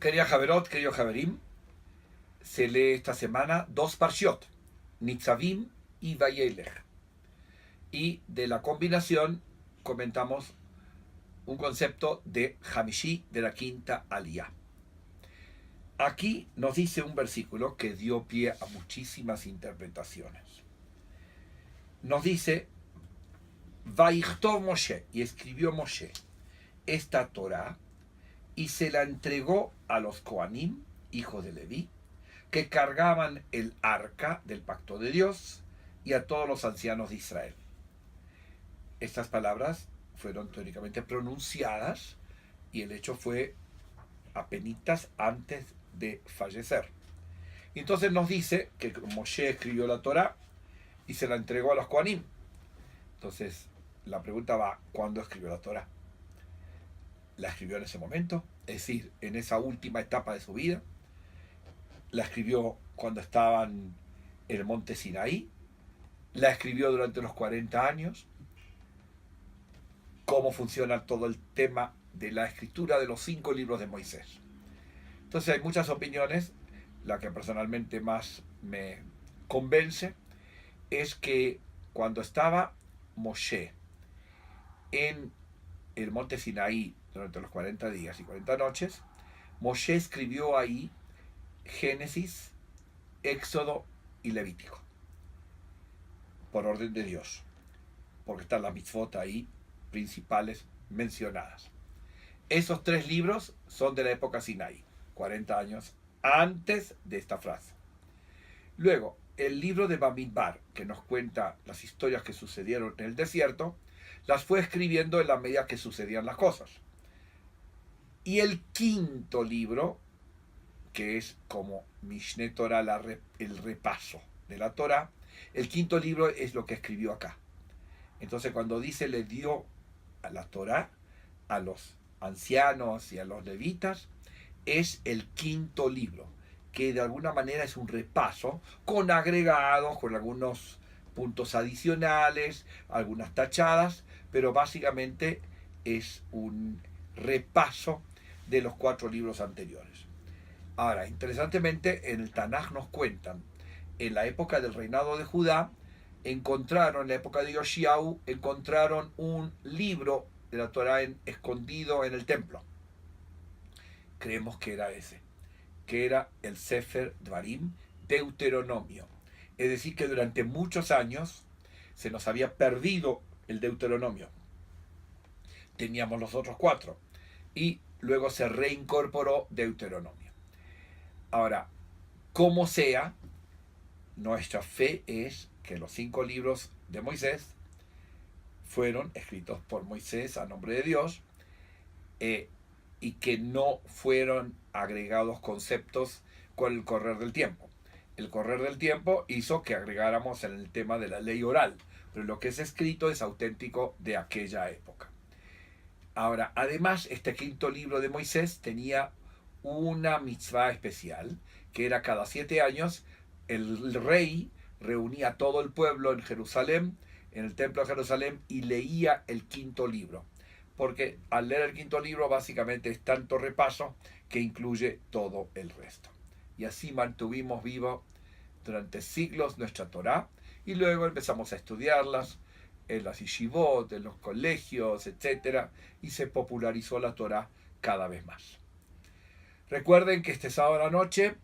Querida Javerot, querido Javerim, se lee esta semana dos parshiot, Nitzavim y Vayelech. Y de la combinación comentamos un concepto de Hamishi, de la quinta aliyá. Aquí nos dice un versículo que dio pie a muchísimas interpretaciones. Nos dice, Vaichtov Moshe, y escribió Moshe esta Torá, y se la entregó a los Kohanim, hijos de Leví, que cargaban el arca del pacto de Dios, y a todos los ancianos de Israel. Estas palabras fueron teóricamente pronunciadas, y el hecho fue apenitas antes de fallecer. Entonces nos dice que Moshe escribió la Torá y se la entregó a los Kohanim. Entonces la pregunta va, ¿cuándo escribió la Torá? ¿La escribió en ese momento? Es decir, en esa última etapa de su vida. ¿La escribió cuando estaban en el monte Sinaí? ¿La escribió durante los 40 años? ¿Cómo funciona todo el tema de la escritura de los 5 libros de Moisés? Entonces hay muchas opiniones. La que personalmente más me convence es que cuando estaba Moshe en el monte Sinaí durante los 40 días y 40 noches, Moshe escribió ahí Génesis, Éxodo y Levítico, por orden de Dios, porque están las mitzvot ahí principales mencionadas. Esos 3 libros son de la época Sinaí, 40 años antes de esta frase. Luego, el libro de Bamidbar, que nos cuenta las historias que sucedieron en el desierto, las fue escribiendo en la medida que sucedían las cosas. Y el 5.º libro, que es como Mishneh Torah, el repaso de la Torah, el 5.º libro es lo que escribió acá. Entonces cuando dice le dio a la Torah a los ancianos y a los levitas, es el 5.º libro, que de alguna manera es un repaso con agregados, con algunos puntos adicionales, algunas tachadas, pero básicamente es un repaso de los 4 libros anteriores. Ahora, interesantemente, en el Tanaj nos cuentan, en la época del reinado de Judá, en la época de Yoshiau, encontraron un libro de la Torah escondido en el templo. Creemos que era ese, que era el Sefer Dvarim, Deuteronomio. Es decir, que durante muchos años se nos había perdido el Deuteronomio. Teníamos los otros 4 y luego se reincorporó Deuteronomio. Ahora, como sea, nuestra fe es que los 5 libros de Moisés fueron escritos por Moisés a nombre de Dios, y que no fueron agregados conceptos con el correr del tiempo. El correr del tiempo hizo que agregáramos en el tema de la ley oral, pero lo que es escrito es auténtico de aquella época. Ahora, además, este 5.º libro de Moisés tenía una mitzvah especial, que era cada 7 años, el rey reunía a todo el pueblo en Jerusalén, en el templo de Jerusalén, y leía el 5.º libro. Porque al leer el 5.º libro básicamente es tanto repaso que incluye todo el resto. Y así mantuvimos vivo durante siglos nuestra Torá, y luego empezamos a estudiarlas en las yeshivot, en los colegios, etc. Y se popularizó la Torá cada vez más. Recuerden que este sábado a la noche,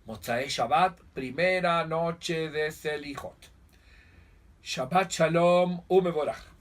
Motzai Shabbat, primera noche de Selichot. Shabbat Shalom Umevorach.